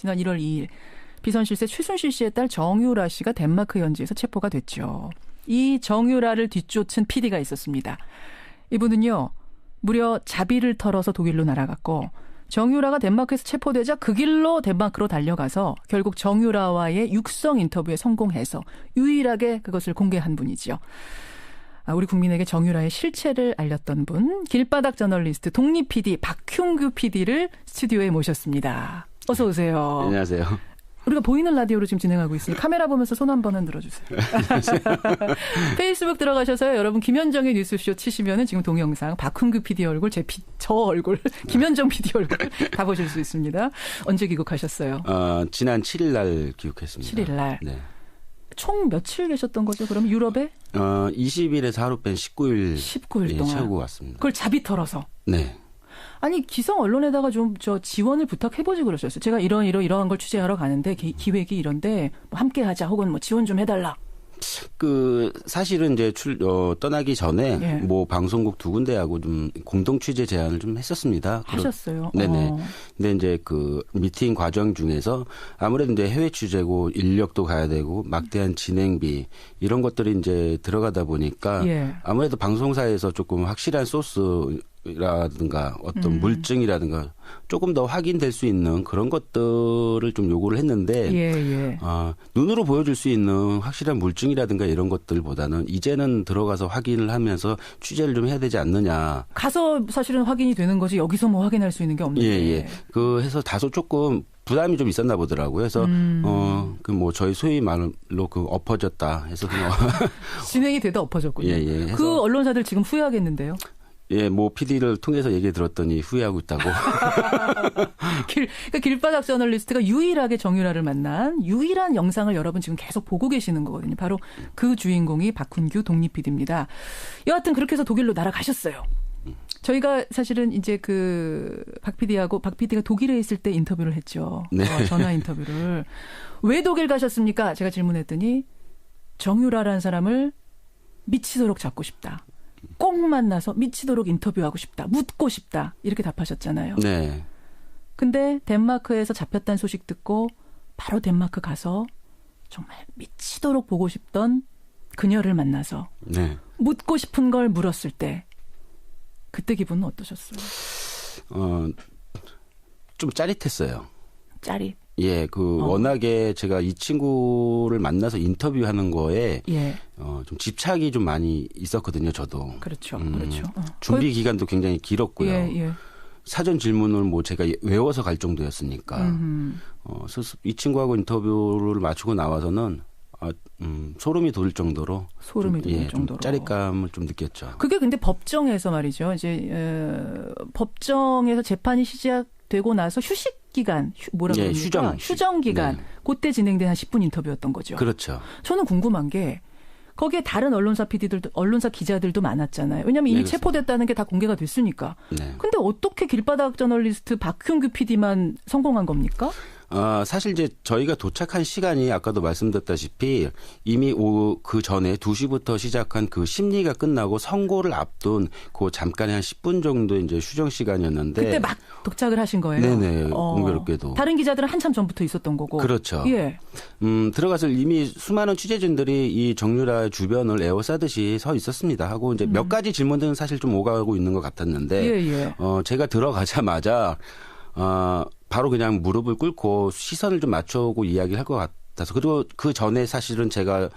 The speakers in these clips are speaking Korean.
지난 1월 2일 비선실세 최순실 씨의 딸 정유라 씨가 덴마크 현지에서 체포가 됐죠. 이 정유라를 뒤쫓은 PD가 있었습니다. 이분은요. 무려 자비를 털어서 독일로 날아갔고 정유라가 덴마크에서 체포되자 그 길로 덴마크로 달려가서 결국 정유라와의 육성 인터뷰에 성공해서 유일하게 그것을 공개한 분이죠. 우리 국민에게 정유라의 실체를 알렸던 분, 길바닥 저널리스트 독립 PD 박흉규 PD를 스튜디오에 모셨습니다. 어서 오세요. 안녕하세요. 우리가 보이는 라디오로 지금 진행하고 있습니다. 카메라 보면서 손 한 번은 들어주세요. 페이스북 들어가셔서요. 여러분 김현정의 뉴스쇼 치시면은 지금 동영상 박훈규 PD 얼굴, 저 얼굴, 김현정 PD 얼굴 다 보실 수 있습니다. 언제 귀국하셨어요? 지난 7일 날 귀국했습니다. 7일 날. 네. 총 며칠 계셨던 거죠? 그럼 유럽에? 20일에서 하루 뺀 19일. 19일 동안. 채우고 왔습니다. 그걸 자비 털어서. 네. 아니 기성 언론에다가 좀 지원을 부탁해보지 그러셨어요. 제가 이러한 걸 취재하러 가는데 기획이 이런데 뭐 함께하자 혹은 뭐 지원 좀 해달라. 사실은 이제 떠나기 전에 예. 뭐 방송국 두 군데하고 좀 공동 취재 제안을 좀 했었습니다. 하셨어요? 네네. 근데 이제 그 미팅 과정 중에서 아무래도 이제 해외 취재고 인력도 가야 되고 막대한 진행비 이런 것들이 이제 들어가다 보니까 예. 아무래도 방송사에서 조금 확실한 소스라든가 어떤 물증이라든가 조금 더 확인될 수 있는 그런 것들을 좀 요구를 했는데 예. 눈으로 보여줄 수 있는 확실한 물증이라든가 이런 것들보다는 이제는 들어가서 확인을 하면서 취재를 좀 해야 되지 않느냐. 가서 사실은 확인이 되는 거지 여기서 뭐 확인할 수 있는 게 없는데. 예. 해서 다소 조금 부담이 좀 있었나 보더라고요. 그래서 저희 소위 말로 엎어졌다 해서 진행이 되다 엎어졌군요. 예. 그 언론사들 지금 후회하겠는데요. 예, PD를 통해서 얘기 들었더니 후회하고 있다고. 그러니까 길바닥 저널리스트가 유일하게 정유라를 만난 유일한 영상을 여러분 지금 계속 보고 계시는 거거든요. 바로 그 주인공이 박훈규 독립 PD입니다. 여하튼 그렇게 해서 독일로 날아가셨어요. 저희가 사실은 이제 박 PD가 독일에 있을 때 인터뷰를 했죠. 네. 전화 인터뷰를. 왜 독일 가셨습니까? 제가 질문했더니 정유라라는 사람을 미치도록 잡고 싶다. 꼭 만나서 미치도록 인터뷰하고 싶다. 묻고 싶다. 이렇게 답하셨잖아요. 네. 근데 덴마크에서 잡혔다는 소식 듣고 바로 덴마크 가서 정말 미치도록 보고 싶던 그녀를 만나서 네. 묻고 싶은 걸 물었을 때 그때 기분은 어떠셨어요? 좀 짜릿했어요. 짜릿. 예, 워낙에 제가 이 친구를 만나서 인터뷰하는 거에 예. 좀 집착이 좀 많이 있었거든요, 저도. 그렇죠. 준비 기간도 굉장히 길었고요. 예. 사전 질문을 제가 외워서 갈 정도였으니까. 그래서 이 친구하고 인터뷰를 마치고 나와서는 소름이 돋을 정도로. 좀 짜릿감을 좀 느꼈죠. 그게 근데 법정에서 말이죠. 이제 법정에서 재판이 시작되고 나서 휴식 기간, 휴정 기간. 네. 그때 진행된 한 10분 인터뷰였던 거죠. 그렇죠. 저는 궁금한 게 거기에 다른 언론사 기자들도 많았잖아요. 왜냐하면 이미 체포됐다는 게 다 공개가 됐으니까. 네. 근데 어떻게 길바닥 저널리스트 박흉규 PD만 성공한 겁니까? 사실 이제 저희가 도착한 시간이 아까도 말씀드렸다시피 이미 그 전에 2시부터 시작한 그 심리가 끝나고 선고를 앞둔 그 잠깐의 한 10분 정도 이제 휴정 시간이었는데. 그때 막 도착을 하신 거예요? 네네. 공교롭게도. 다른 기자들은 한참 전부터 있었던 거고. 그렇죠. 예. 들어가서 이미 수많은 취재진들이 이 정유라 주변을 에워싸듯이 서 있었습니다. 하고 이제 몇 가지 질문들은 사실 좀 오가고 있는 것 같았는데. 예. 제가 들어가자마자 바로 그냥 무릎을 꿇고 시선을 좀 맞춰오고 이야기를 할 것 같아서. 그리고 그 전에 사실은 제가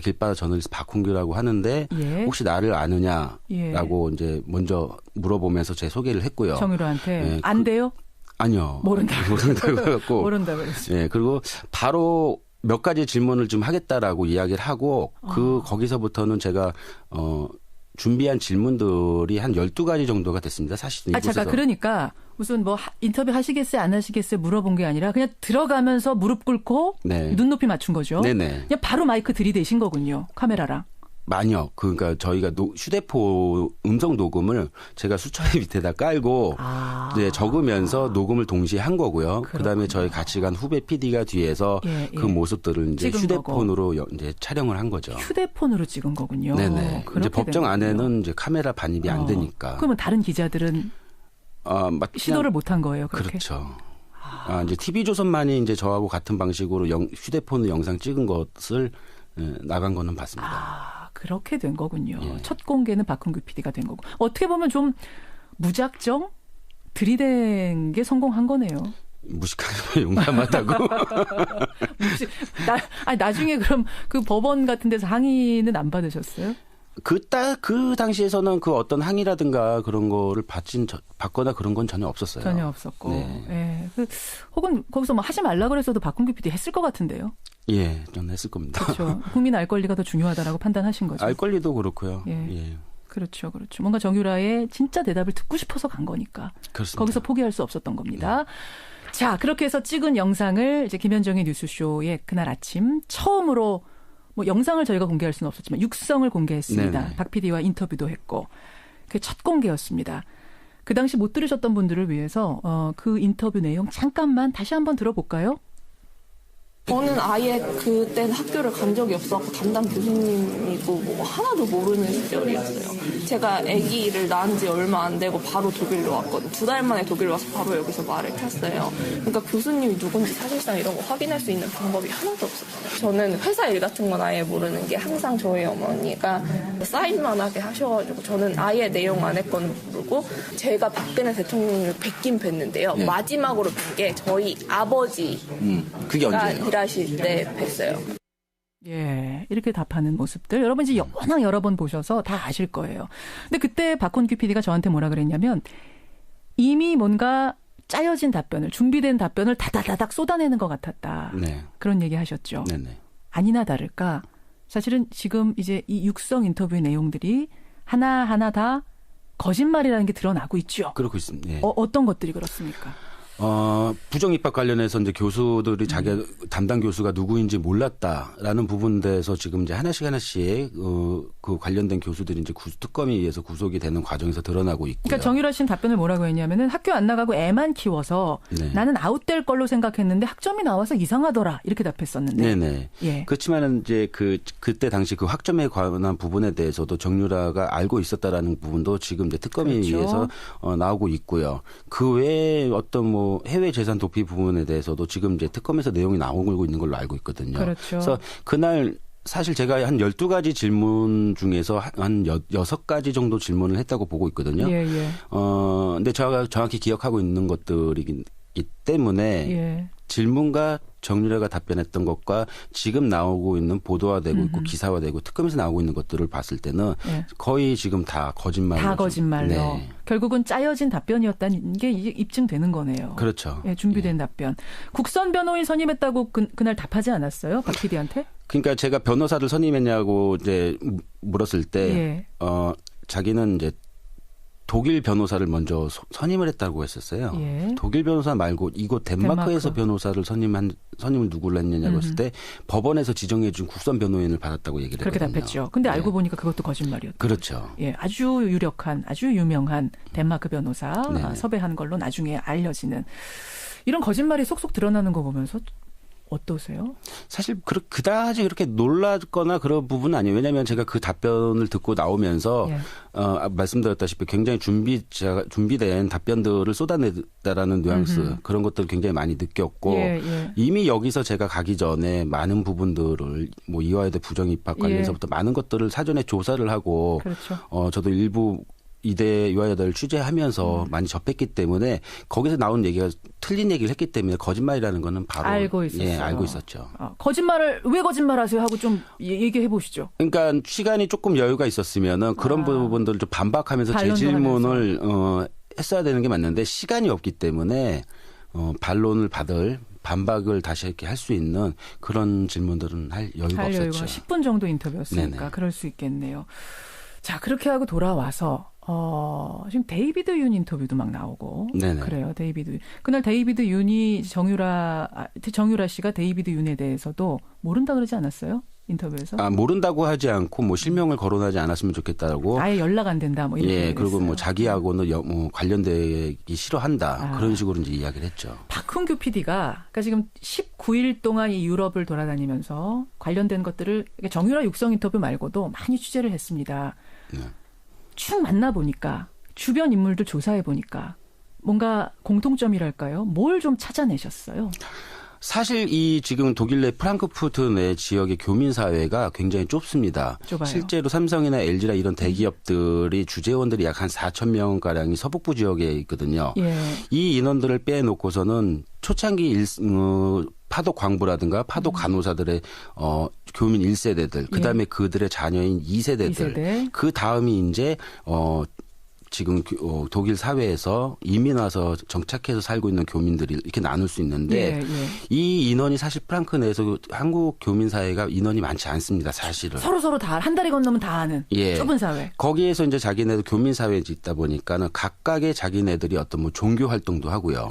길바닥 저널리스트 박훈규라고 하는데 예. 혹시 나를 아느냐라고 이제 먼저 물어보면서 제 소개를 했고요. 정유라한테. 예, 안 돼요? 아니요. 모른다고 그랬고. 모른다고 그랬죠. 예, 그리고 바로 몇 가지 질문을 좀 하겠다라고 이야기를 하고 거기서부터는 제가 준비한 질문들이 한 12가지 정도가 됐습니다. 사실은 이곳에서. 잠깐 그러니까 무슨 인터뷰 하시겠어요 안 하시겠어요 물어본 게 아니라 그냥 들어가면서 무릎 꿇고 눈높이 맞춘 거죠. 네네. 그냥 바로 마이크 들이대신 거군요. 카메라랑. 많이요. 그러니까 저희가 휴대폰 음성 녹음을 제가 수첩 밑에다 깔고 이제 적으면서 녹음을 동시에 한 거고요. 그다음에 저희 같이 간 후배 PD가 뒤에서 그 모습들을 이제 휴대폰으로 이제 촬영을 한 거죠. 휴대폰으로 찍은 거군요. 네네. 이제 법정 안에는 이제 카메라 반입이 안 되니까. 그러면 다른 기자들은 시도를 못 한 거예요. 그렇게? 그렇죠. 이제 TV조선만이 이제 저하고 같은 방식으로 휴대폰으로 영상 찍은 것을 나간 거는 봤습니다. 그렇게 된 거군요. 예. 첫 공개는 박흥규 PD가 된 거고. 어떻게 보면 좀 무작정 들이댄 게 성공한 거네요. 무식하고 용감하다고. 나중에 그럼 그 법원 같은 데서 항의는 안 받으셨어요? 그 당시에서는 그 어떤 항의라든가 그런 거를 받거나 그런 건 전혀 없었어요. 전혀 없었고. 네. 예. 혹은 거기서 뭐 하지 말라 그랬어도 박흥규 PD 했을 것 같은데요. 예, 저는 했을 겁니다. 그렇죠. 국민 알 권리가 더 중요하다라고 판단하신 거죠. 알 권리도 그렇고요. 예. 그렇죠. 뭔가 정유라의 진짜 대답을 듣고 싶어서 간 거니까. 그렇습니다. 거기서 포기할 수 없었던 겁니다. 자, 그렇게 해서 찍은 영상을 이제 김현정의 뉴스쇼에 그날 아침 처음으로 뭐 영상을 저희가 공개할 수는 없었지만 육성을 공개했습니다. 네네. 박 PD와 인터뷰도 했고 그게 첫 공개였습니다. 그 당시 못 들으셨던 분들을 위해서 그 인터뷰 내용 잠깐만 다시 한번 들어볼까요? 저는 아예 그때는 학교를 간 적이 없었고 담당 교수님이고 뭐 하나도 모르는 시절이었어요. 제가 아기를 낳은 지 얼마 안 되고 바로 독일로 왔거든요. 2달 만에 독일로 와서 바로 여기서 말을 탔어요. 그러니까 교수님이 누군지 사실상 이런 거 확인할 수 있는 방법이 하나도 없었어요. 저는 회사 일 같은 건 아예 모르는 게 항상 저희 어머니가 사인만 하게 하셔가지고 저는 아예 내용 안에 건 모르고 제가 박근혜 대통령을 뵙긴 뵀는데요. 네. 마지막으로 뵌 게 저희 아버지 그게 언제예요? 일하실 때 뵀어요. 예, 이렇게 답하는 모습들 여러분 이제 워낙 여러 번 보셔서 다 아실 거예요. 근데 그때 박헌규 PD가 저한테 뭐라 그랬냐면 이미 뭔가 짜여진 답변을 준비된 답변을 다다다닥 쏟아내는 것 같았다. 네. 그런 얘기 하셨죠. 네네. 아니나 다를까 사실은 지금 이제 이 육성 인터뷰의 내용들이 하나하나 다 거짓말이라는 게 드러나고 있죠. 그렇고 있습니다. 네. 어떤 것들이 그렇습니까? 부정 입학 관련해서 이제 교수들이 자기 담당 교수가 누구인지 몰랐다라는 부분에서 지금 이제 하나씩 그 관련된 교수들이 이제 특검에 의해서 구속이 되는 과정에서 드러나고 있고요. 그러니까 정유라 씨는 답변을 뭐라고 했냐면은 학교 안 나가고 애만 키워서 네. 나는 아웃될 걸로 생각했는데 학점이 나와서 이상하더라 이렇게 답했었는데. 네네. 예. 그렇지만은 이제 그때 당시 그 학점에 관한 부분에 대해서도 정유라가 알고 있었다라는 부분도 지금 이제 특검에 그렇죠. 의해서 나오고 있고요. 그 외에 어떤 뭐 해외 재산 도피 부분에 대해서도 지금 이제 특검에서 내용이 나오고 있는 걸로 알고 있거든요. 그렇죠. 그래서 그날 사실 제가 한 12가지 질문 중에서 한 6가지 정도 질문을 했다고 보고 있거든요. 예, 예. 근데 제가 정확히 기억하고 있는 것들이기 때문에 예. 질문과 정유라가 답변했던 것과 지금 나오고 있는 보도화되고 있고 기사화되고 특검에서 나오고 있는 것들을 봤을 때는 예. 거의 지금 다 거짓말로. 다 거짓말로. 네. 결국은 짜여진 답변이었다는 게 이제 입증되는 거네요. 그렇죠. 예, 준비된 답변. 국선 변호인 선임했다고 그날 답하지 않았어요? 박 PD한테? 그러니까 제가 변호사를 선임했냐고 이제 물었을 때 예. 자기는 이제 독일 변호사를 먼저 선임을 했다고 했었어요. 예. 독일 변호사 말고 이곳 덴마크에서 변호사를 선임을 누구를 했느냐고 했을 때 법원에서 지정해 준 국선 변호인을 받았다고 얘기를 그렇게 했거든요. 답했죠. 근데 네. 알고 보니까 그것도 거짓말이었죠. 그렇죠. 예, 아주 유력한, 아주 유명한 덴마크 변호사 네네. 섭외한 걸로 나중에 알려지는 이런 거짓말이 속속 드러나는 거 보면서 어떠세요? 사실 그다지 그렇게 놀랐거나 그런 부분은 아니에요. 왜냐하면 제가 그 답변을 듣고 나오면서 예. 말씀드렸다시피 굉장히 준비된 답변들을 쏟아냈다라는 뉘앙스 그런 것들을 굉장히 많이 느꼈고 예, 예. 이미 여기서 제가 가기 전에 많은 부분들을 뭐 이화여대 부정입학 관련해서부터 많은 것들을 사전에 조사를 하고 그렇죠. 저도 일부 이대 유아여대를 취재하면서 많이 접했기 때문에 거기서 나온 얘기가 틀린 얘기를 했기 때문에 거짓말이라는 거는 바로 알고 있었어요. 예, 알고 있었죠. 거짓말을 왜 거짓말하세요 하고 좀 얘기해 보시죠. 그러니까 시간이 조금 여유가 있었으면은 그런 부분들을 좀 반박하면서 제 질문을 했어야 되는 게 맞는데 시간이 없기 때문에 반론을 받을 반박을 다시 이렇게 할 수 있는 그런 질문들은 할 여유가 없었죠. 10분 정도 인터뷰였으니까 네네. 그럴 수 있겠네요. 자, 그렇게 하고 돌아와서 지금 데이비드 윤 인터뷰도 막 나오고 네네. 그래요. 데이비드 그날 데이비드 윤이 정유라 씨가 데이비드 윤에 대해서도 모른다 그러지 않았어요? 인터뷰에서? 모른다고 하지 않고 뭐 실명을 거론하지 않았으면 좋겠다라고. 아예 연락 안 된다 뭐 이런. 예, 그리고 뭐 자기하고는 관련되기 싫어한다 그런 식으로 이제 이야기를 했죠. 박흥규 PD가 그러니까 지금 19일 동안 이 유럽을 돌아다니면서 관련된 것들을 정유라 육성 인터뷰 말고도 많이 취재를 했습니다. 네. 쭉 만나보니까 주변 인물들 조사해보니까 뭔가 공통점이랄까요? 뭘 좀 찾아내셨어요? 사실 이 지금 독일 내 프랑크푸르트 내 지역의 교민 사회가 굉장히 좁습니다. 좁아요. 실제로 삼성이나 LG나 이런 대기업들이 주재원들이 약 한 4천 명 가량이 서북부 지역에 있거든요. 예. 이 인원들을 빼놓고서는 초창기 파독 광부라든가 파독 간호사들의 교민 1세대들, 그다음에 그들의 자녀인 2세대들. 그 다음이 이제 지금 독일 사회에서 이민 와서 정착해서 살고 있는 교민들이 이렇게 나눌 수 있는데 이 인원이 사실 프랑크 내에서 한국 교민 사회가 인원이 많지 않습니다. 사실은. 서로 다 한 다리 건너면 다 아는 좁은 사회. 거기에서 이제 자기네들 교민 사회에 있다 보니까는 각각의 자기네들이 어떤 뭐 종교 활동도 하고요.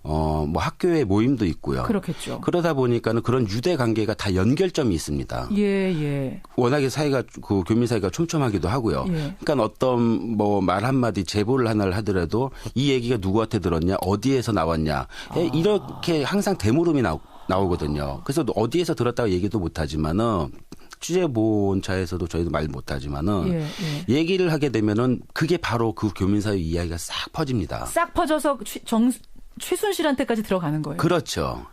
뭐 학교에 모임도 있고요. 그렇겠죠. 그러다 보니까는 그런 유대 관계가 다 연결점이 있습니다. 예. 워낙에 사회가 그 교민 사회가 촘촘하기도 하고요. 그러니까 어떤 뭐 말 한마디 제보를 하나를 하더라도 이 얘기가 누구한테 들었냐, 어디에서 나왔냐, 이렇게 항상 대물음이 나오거든요. 그래서 어디에서 들었다고 얘기도 못하지만은 취재본차에서도 저희도 말 못하지만은 얘기를 하게 되면은 그게 바로 그 교민사회 이야기가 싹 퍼집니다. 싹 퍼져서 최순실한테까지 들어가는 거예요. 그렇죠.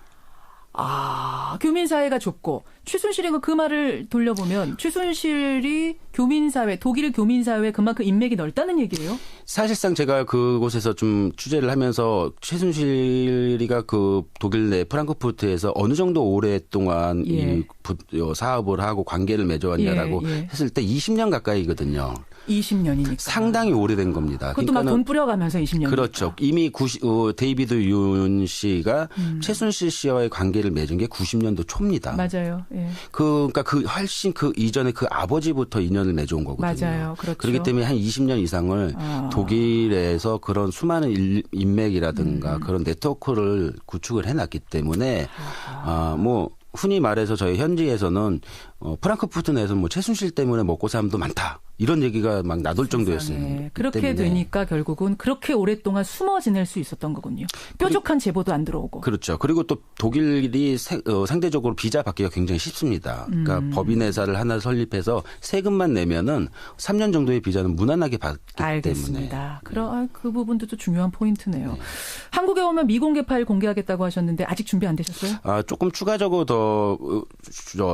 교민사회가 좁고 최순실은 그 말을 돌려보면 최순실이 교민사회, 독일 교민사회에 그만큼 인맥이 넓다는 얘기예요? 사실상 제가 그곳에서 좀 취재를 하면서 최순실이가 그 독일 내 프랑크푸르트에서 어느 정도 오랫동안 이 사업을 하고 관계를 맺어왔냐라고 했을 때 20년 가까이거든요. 20년이니까. 상당히 오래된 겁니다. 그것도 막 돈 뿌려가면서 20년. 그렇죠. 이미 데이비드 윤 씨가 최순실 씨와의 관계를 맺은 게 90년도 초입니다. 맞아요. 예. 그러니까 훨씬 그 이전에 그 아버지부터 인연을 맺어온 거거든요. 맞아요. 그렇죠. 그렇기 때문에 한 20년 이상을 독일에서 그런 수많은 인맥이라든가 그런 네트워크를 구축을 해놨기 때문에 뭐 흔히 말해서 저희 현지에서는 프랑크푸르트 내에서 뭐 최순실 때문에 먹고 사람도 많다. 이런 얘기가 막 나돌 정도였어요. 그렇게 되니까 결국은 그렇게 오랫동안 숨어 지낼 수 있었던 거군요. 뾰족한 제보도 안 들어오고. 그렇죠. 그리고 또 독일이 상대적으로 비자 받기가 굉장히 쉽습니다. 그러니까 법인회사를 하나 설립해서 세금만 내면은 3년 정도의 비자는 무난하게 받기 알겠습니다. 때문에. 그 부분도 또 중요한 포인트네요. 네. 한국에 오면 미공개 파일 공개하겠다고 하셨는데 아직 준비 안 되셨어요? 조금 추가적으로 더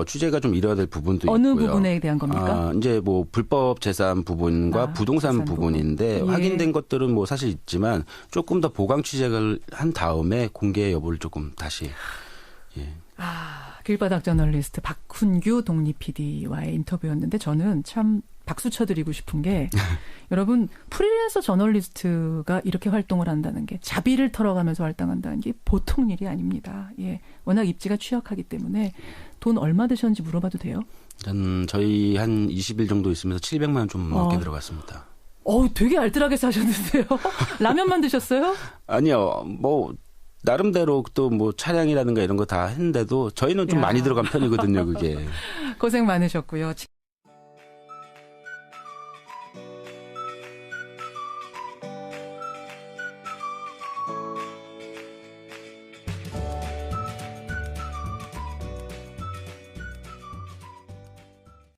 취재가 좀 이뤄야 될 부분도 어느 있고요. 어느 부분에 대한 겁니까? 이제 뭐 불법 재산 부분과 부동산 부분인데 확인된 것들은 뭐 사실 있지만 조금 더 보강 취재를 한 다음에 공개 여부를 조금 다시. 길바닥 저널리스트 박훈규 독립 PD와의 인터뷰였는데 저는 참 박수 쳐드리고 싶은 게 여러분 프리랜서 저널리스트가 이렇게 활동을 한다는 게 자비를 털어가면서 활동한다는 게 보통 일이 아닙니다. 워낙 입지가 취약하기 때문에 돈 얼마 드셨는지 물어봐도 돼요? 저희 한 20일 정도 있으면서 700만 원 좀 넘게 들어갔습니다. 되게 알뜰하게 사셨는데요. 라면만 드셨어요? 아니요. 뭐 나름대로 또 뭐 차량이라든가 이런 거 다 했는데도 저희는 좀 많이 들어간 편이거든요, 그게. 고생 많으셨고요.